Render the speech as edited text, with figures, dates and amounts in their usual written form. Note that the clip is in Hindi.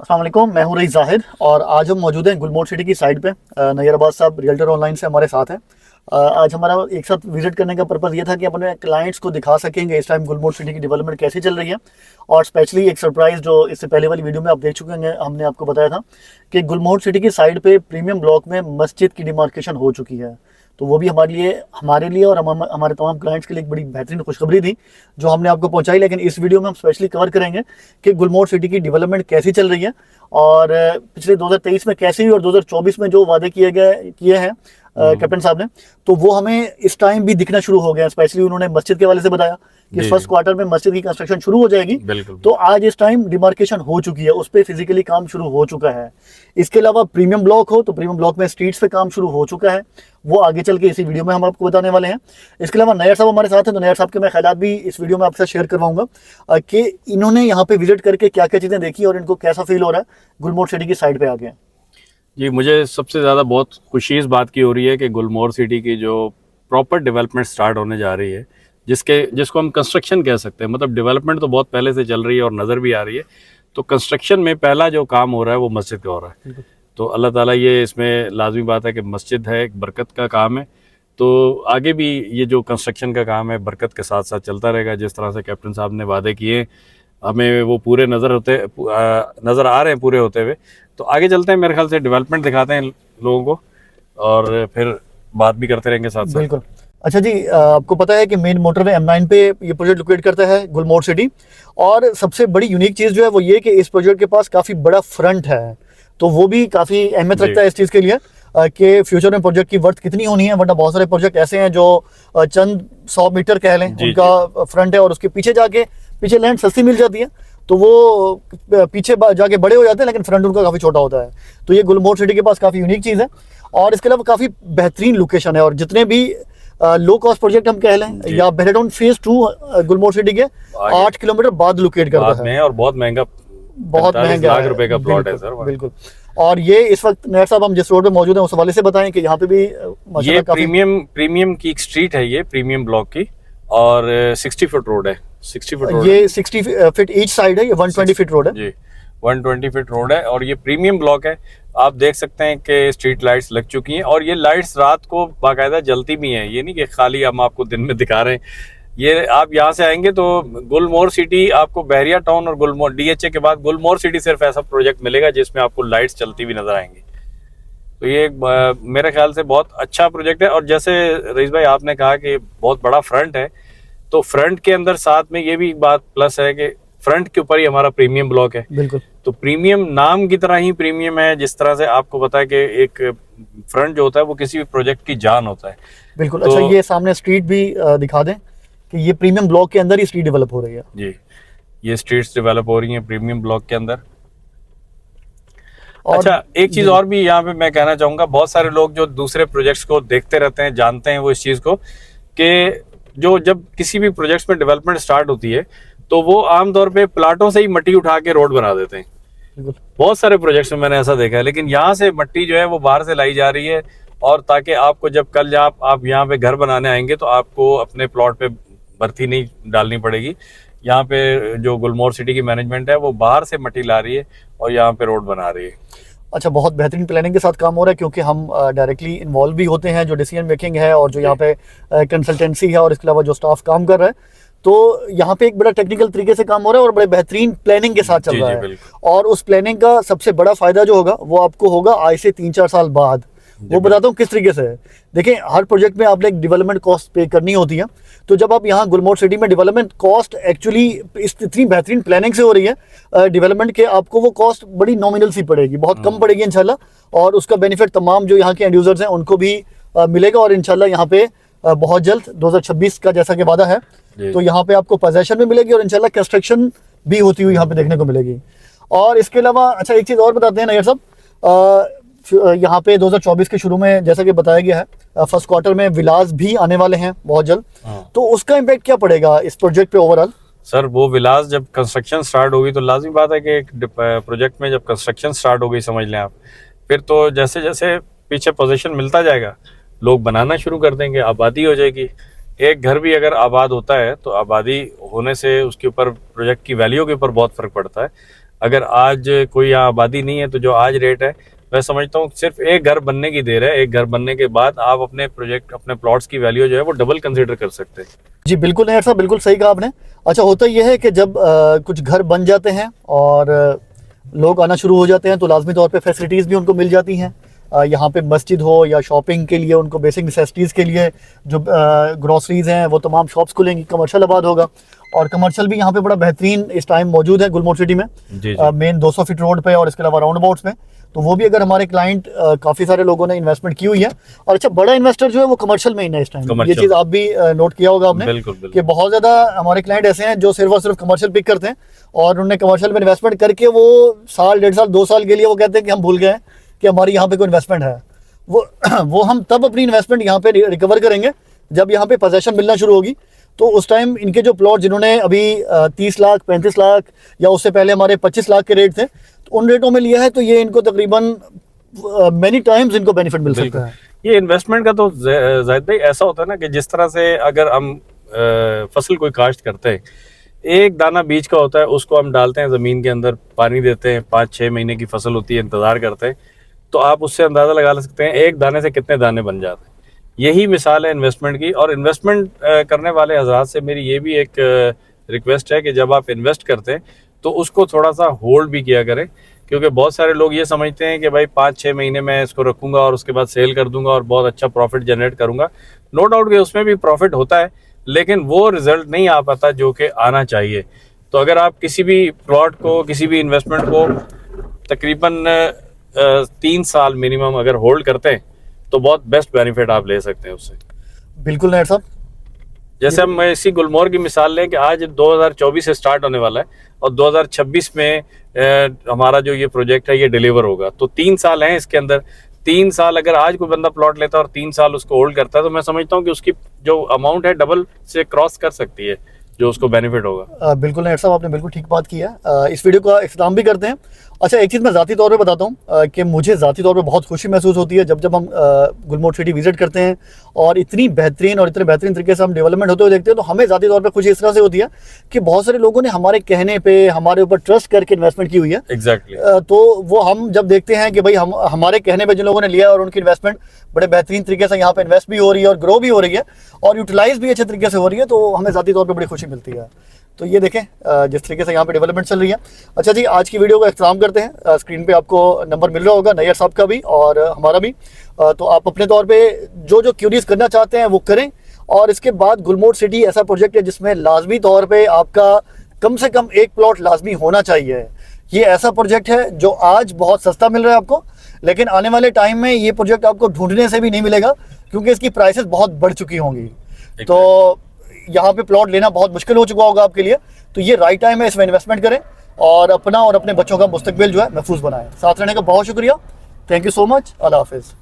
अस्सलाम वालेकुम, मैं हूं रईस ज़ाहिद और आज हम मौजूद हैं गुलमोहर सिटी की साइड पे। नैयर अब्बास साहब रियल्टर ऑनलाइन से हमारे साथ हैं। आज हमारा एक साथ विजिट करने का पर्पज़ ये था कि अपने क्लाइंट्स को दिखा सकेंगे इस टाइम गुलमोहर सिटी की डेवलपमेंट कैसी चल रही है। और स्पेशली एक सरप्राइज़ जो इससे पहले वाली वीडियो में आप देख चुके हैं, हमने आपको बताया था कि गुलमोहर सिटी की साइड पे प्रीमियम ब्लॉक में मस्जिद की डिमार्केशन हो चुकी है। तो वो भी हमारे लिए और हमारे तमाम क्लाइंट्स के लिए एक बड़ी बेहतरीन खुशखबरी थी जो हमने आपको पहुंचाई। लेकिन इस वीडियो में हम स्पेशली कवर करेंगे कि गुलमोहर सिटी की डेवलपमेंट कैसी चल रही है और पिछले 2023 में कैसी हुई और 2024 में जो वादे किए हैं कैप्टन साहब ने, तो वो हमें इस टाइम भी दिखना शुरू हो गया। स्पेशली उन्होंने मस्जिद के हवाले से बताया कि फर्स्ट क्वार्टर में मस्जिद की कंस्ट्रक्शन शुरू हो जाएगी। तो आज इस टाइम डिमार्केशन हो चुकी है, उस पर फिजिकली काम शुरू हो चुका है। इसके अलावा प्रीमियम ब्लॉक हो तो प्रीमियम ब्लॉक में स्ट्रीट्स पे काम शुरू हो चुका है, वो आगे चल के इसी वीडियो में हम आपको बताने वाले हैं। इसके अलावा नैयर साहब हमारे साथ हैं, तो नैयर साहब के मैं ख्यालात भी इस वीडियो में आपसे शेयर करवाऊंगा कि इन्होंने यहाँ पे विजिट करके क्या क्या चीज़ें देखी और इनको कैसा फील हो रहा है गुलमोहर सिटी की साइड पे आके। जी, मुझे सबसे ज़्यादा बहुत खुशी इस बात की हो रही है कि गुलमोहर सिटी की जो प्रॉपर डेवलपमेंट स्टार्ट होने जा रही है, जिसको हम कंस्ट्रक्शन कह सकते हैं। मतलब डेवलपमेंट तो बहुत पहले से चल रही है और नज़र भी आ रही है, तो कंस्ट्रक्शन में पहला जो काम हो रहा है वो मस्जिद का हो रहा है। तो अल्लाह ताला ये इसमें लाजमी बात है कि मस्जिद है, एक बरकत का काम है। तो आगे भी ये जो कंस्ट्रक्शन का काम है बरकत के साथ साथ चलता रहेगा। जिस तरह से कैप्टन साहब ने वादे किए हमें वो पूरे नज़र आ रहे हैं पूरे होते हुए। तो आगे चलते हैं, मेरे ख्याल से डेवलपमेंट दिखाते हैं लोगों को और फिर बात भी करते रहेंगे साथ साथ। बिल्कुल। अच्छा जी, आपको पता है कि मेन मोटरवे M9 पे ये प्रोजेक्ट लोकेट करता है गुलमोहर सिटी, और सबसे बड़ी यूनिक चीज़ जो है वो ये कि इस प्रोजेक्ट के पास काफ़ी बड़ा फ्रंट है। तो वो भी काफ़ी अहमियत रखता है इस चीज़ के लिए कि फ्यूचर में प्रोजेक्ट की वर्थ कितनी होनी है। वरना बहुत सारे प्रोजेक्ट ऐसे हैं जो चंद 100 मीटर कह लें उनका फ्रंट है और उसके पीछे लैंड सस्ती मिल जाती है, तो वो पीछे जाके बड़े हो जाते हैं, लेकिन फ्रंट उनका काफ़ी छोटा होता है। तो ये गुलमोहर सिटी के पास काफ़ी यूनिक चीज़ है और इसके अलावा काफ़ी बेहतरीन लोकेशन है। और जितने भी लो कॉस्ट प्रोजेक्ट हम कह लें या बेहरेटाउन फेज 2 गुलमोहर सिटी के 8 किलोमीटर बाद लोकेट करता है और बहुत महंगा लाख रुपए का प्लॉट है सर। बिल्कुल। और ये इस वक्त नैयर साहब हम जिस रोड पे मौजूद हैं उस हवाले से बताएं कि यहाँ पे भी ये प्रीमियम की एक स्ट्रीट है, ये प्रीमियम ब्लॉक की, और 60 फुट रोड है। 60 फुट रोड, ये 60 फीट ईच साइड है, ये 120 फीट रोड है जी, 120 फीट रोड है और ये प्रीमियम ब्लॉक है। आप देख सकते हैं कि स्ट्रीट लाइट्स लग चुकी हैं और ये लाइट्स रात को बाकायदा जलती भी हैं। ये नहीं कि खाली हम आपको दिन में दिखा रहे हैं। ये आप यहाँ से आएंगे तो गुलमोहर सिटी आपको बहरिया टाउन और गुलमोहर DHA के बाद गुलमोहर सिटी सिर्फ ऐसा प्रोजेक्ट मिलेगा जिसमें आपको लाइट्स चलती हुई नजर आएंगी। तो ये मेरे ख्याल से बहुत अच्छा प्रोजेक्ट है। और जैसे रईस भाई आपने कहा कि बहुत बड़ा फ्रंट है, तो फ्रंट के अंदर साथ में ये भी बात प्लस है कि फ्रंट के ऊपर ही हमारा प्रीमियम ब्लॉक है। बिल्कुल। तो प्रीमियम नाम की तरह ही प्रीमियम है। जिस तरह से आपको पता है कि एक फ्रंट जो होता है वो किसी भी प्रोजेक्ट की जान होता है। बिल्कुल। तो, अच्छा, ये सामने स्ट्रीट भी दिखा दें कि ये प्रीमियम ब्लॉक के अंदर ही स्ट्रीट डेवलप हो रही है। जी, ये स्ट्रीट्स डेवलप हो रही हैं प्रीमियम ब्लॉक के अंदर। अच्छा, एक चीज और भी यहाँ पे मैं कहना चाहूंगा, बहुत सारे लोग जो दूसरे प्रोजेक्ट्स को देखते रहते हैं, जानते हैं वो इस चीज को कि जब किसी भी प्रोजेक्ट्स में डेवलपमेंट स्टार्ट होती है तो वो आमतौर पे प्लाटों से ही मिट्टी उठा के रोड बना देते हैं। बहुत सारे प्रोजेक्ट्स में मैंने ऐसा देखा है, लेकिन यहाँ से मिट्टी जो है वो बाहर से लाई जा रही है, और ताकि आपको जब कल आप यहाँ पे घर बनाने आएंगे तो आपको अपने प्लॉट पे बर्थी नहीं डालनी पड़ेगी। यहाँ पे जो गुलमोहर सिटी की मैनेजमेंट है वो बाहर से मिट्टी ला रही है और यहाँ पे रोड बना रही है। अच्छा, बहुत बेहतरीन प्लानिंग के साथ काम हो रहा है क्योंकि हम डायरेक्टली इन्वॉल्व भी होते हैं, जो डिसीजन मेकिंग है और जो यहाँ पे कंसल्टेंसी है और इसके अलावा जो स्टाफ काम कर रहा है, तो यहाँ पे एक बड़ा टेक्निकल तरीके से काम हो रहा है और बड़े बेहतरीन प्लानिंग के साथ चल रहा है। और उस प्लानिंग का सबसे बड़ा फायदा जो होगा वो आपको होगा आज से 3-4 साल बाद। वो बताता हूँ किस तरीके से है। देखिए, हर प्रोजेक्ट में आपने एक डेवलपमेंट कॉस्ट पे करनी होती है, तो जब आप यहाँ गुलमोहर सिटी में डेवलपमेंट कॉस्ट एक्चुअली इतनी बेहतरीन प्लानिंग से हो रही है डेवलपमेंट के, आपको वो कॉस्ट बड़ी नॉमिनल सी पड़ेगी, बहुत कम पड़ेगी इंशाल्लाह, और उसका बेनिफिट तमाम जो यहाँ के एंड यूजर्स हैं उनको भी मिलेगा। और इंशाल्लाह यहाँ पे बहुत जल्द 2026 का जैसा कि वादा है, तो यहाँ पे आपको पोजेशन भी मिलेगी और इंशाल्लाह कंस्ट्रक्शन भी होती हुई यहाँ पे देखने को मिलेगी। और इसके अलावा अच्छा, एक चीज़ और बताते हैं नैयर साहब, यहाँ पे 2024 के शुरू में जैसा कि बताया गया है फर्स्ट क्वार्टर में विलास भी आने वाले हैं बहुत जल्द, तो उसका इम्पैक्ट क्या पड़ेगा इस प्रोजेक्ट पे ओवरऑल? सर, वो विलास जब कंस्ट्रक्शन स्टार्ट होगी तो लाजमी बात है कि एक प्रोजेक्ट में जब कंस्ट्रक्शन स्टार्ट हो गई, समझ लें आप, फिर तो जैसे जैसे पीछे पोजीशन मिलता जाएगा लोग बनाना शुरू कर देंगे, आबादी हो जाएगी। एक घर भी अगर आबाद होता है तो आबादी होने से उसके ऊपर प्रोजेक्ट की वैल्यू के ऊपर बहुत फर्क पड़ता है। अगर आज कोई यहाँ आबादी नहीं है तो जो आज रेट है, मैं समझता हूँ सिर्फ एक घर बनने की देर है। एक घर बनने के बाद आप अपने प्रोजेक्ट, अपने प्लॉट्स की वैल्यू जो है वो डबल कंसिडर कर सकते हैं। जी बिल्कुल नायर साहब, बिल्कुल सही कहा आपने। अच्छा, होता यह है कि जब कुछ घर बन जाते हैं और लोग आना शुरू हो जाते हैं तो लाजमी तौर पे फैसिलिटीज़ भी उनको मिल जाती हैं। यहाँ पे मस्जिद हो या शॉपिंग के लिए, उनको बेसिक नेसेसिटीज़ के लिए जो ग्रॉसरीज़ हैं वो तमाम शॉप्स खुलेंगी, कमर्शियल आबाद होगा। और कमर्शियल भी यहाँ पे बड़ा बेहतरीन इस टाइम मौजूद है गुलमोहर सिटी में, मेन 200 फीट रोड पे और इसके अलावा राउंड अबाउट्स में। तो वो भी अगर हमारे क्लाइंट, काफ़ी सारे लोगों ने इन्वेस्टमेंट की हुई है। और अच्छा, बड़ा इन्वेस्टर जो है वो कमर्शियल में ही है इस टाइम। ये चीज़ आप भी नोट किया होगा आपने। बिल्कुल, बिल्कुल। कि बहुत ज़्यादा हमारे क्लाइंट ऐसे हैं जो सिर्फ और सिर्फ कमर्शियल पिक करते हैं और उन्होंने कमर्शियल में इन्वेस्टमेंट करके वो साल, 1.5 साल, 2 साल के लिए वो कहते हैं कि हम भूल गए कि हमारी यहाँ पे कोई इन्वेस्टमेंट है। वो हम तब अपनी इन्वेस्टमेंट यहाँ पे रिकवर करेंगे जब यहाँ पे पोजेशन मिलना शुरू होगी। तो उस टाइम इनके जो प्लॉट जिन्होंने अभी 30 लाख, 35 लाख या उससे पहले हमारे 25 लाख के रेट थे, तो उन रेटों में लिया है तो ये इनको तकरीबन मैनी टाइम्स इनको बेनिफिट मिल सकता है। ये इन्वेस्टमेंट का तो जाहिद भाई ऐसा होता है ना कि जिस तरह से अगर हम फसल कोई काश्त करते हैं, एक दाना बीज का होता है, उसको हम डालते हैं ज़मीन के अंदर, पानी देते हैं, 5-6 महीने की फसल होती है, इंतज़ार करते हैं, तो आप उससे अंदाज़ा लगा सकते हैं एक दाने से कितने दाने बन जाते हैं। यही मिसाल है इन्वेस्टमेंट की। और इन्वेस्टमेंट करने वाले हजरात से मेरी ये भी एक रिक्वेस्ट है कि जब आप इन्वेस्ट करते हैं तो उसको थोड़ा सा होल्ड भी किया करें, क्योंकि बहुत सारे लोग ये समझते हैं कि भाई 5-6 महीने मैं इसको रखूंगा और उसके बाद सेल कर दूंगा और बहुत अच्छा प्रॉफिट जनरेट करूंगा। नो डाउट कि उसमें भी प्रॉफिट होता है, लेकिन वो रिजल्ट नहीं आ पाता जो कि आना चाहिए। तो अगर आप किसी भी प्लॉट को, किसी भी इन्वेस्टमेंट को तकरीबन 3 साल मिनिमम अगर होल्ड करते हैं तो बहुत बेस्ट बेनिफिट आप ले सकते हैं उससे। बिल्कुल नायर साहब, जैसे हम इसी गुलमोहर की मिसाल लें कि आज 2024 से स्टार्ट होने वाला है और 2026 में हमारा जो ये प्रोजेक्ट है ये डिलीवर होगा। तो 3 साल हैं इसके अंदर। 3 साल अगर आज कोई बंदा प्लॉट लेता है और 3 साल उसको होल्ड करता है तो मैं समझता हूँ कि उसकी जो अमाउंट है डबल से क्रॉस कर सकती है, जो उसको बेनिफिट होगा। बिल्कुल नायर साहब, आपने बिल्कुल ठीक बात की है। इस वीडियो का इख्तिताम भी करते हैं। अच्छा, एक चीज़ मैं ज़ाती तौर पे बताता हूँ कि मुझे ज़ाती तौर पे बहुत खुशी महसूस होती है जब हम गुलमोहर सिटी विजिट करते हैं और इतनी बेहतरीन और इतने बेहतरीन तरीके से हम डेवलपमेंट होते हुए देखते हैं। तो हमें ज़ाती तौर पे खुशी इस तरह से होती है कि बहुत सारे लोगों ने हमारे कहने पे हमारे ऊपर ट्रस्ट करके इन्वेस्टमेंट की हुई है। एग्जैक्टली। तो वो हम जब देखते हैं कि भाई हमारे कहने पर जिन लोगों ने लिया और उनकी इन्वेस्टमेंट बड़े बेहतरीन तरीके से यहाँ पे इन्वेस्ट भी हो रही है और ग्रो भी हो रही है और यूटिलाइज भी अच्छे तरीके से हो रही है, तो हमें ज़ाती तौर पर बड़ी खुशी मिलती है। तो ये देखें जिस तरीके से यहाँ पे डेवलपमेंट चल रही है। अच्छा जी, आज की वीडियो का इख्तिताम करते हैं। स्क्रीन पे आपको नंबर मिल रहा होगा नैयर साहब का भी और हमारा भी। तो आप अपने तौर पे जो क्यूरीज करना चाहते हैं वो करें। और इसके बाद गुलमोहर सिटी ऐसा प्रोजेक्ट है जिसमें लाजमी तौर पे आपका कम से कम एक प्लॉट लाजमी होना चाहिए। ये ऐसा प्रोजेक्ट है जो आज बहुत सस्ता मिल रहा है आपको, लेकिन आने वाले टाइम में ये प्रोजेक्ट आपको ढूंढने से भी नहीं मिलेगा क्योंकि इसकी प्राइसेस बहुत बढ़ चुकी होंगी। तो यहाँ पे प्लॉट लेना बहुत मुश्किल हो चुका होगा आपके लिए। तो ये राइट टाइम है, इसमें इन्वेस्टमेंट करें और अपना और अपने बच्चों का मुस्तकबिल जो है महफूज बनाएं। साथ रहने का बहुत शुक्रिया। Thank you so much. अल्लाह हाफिज़।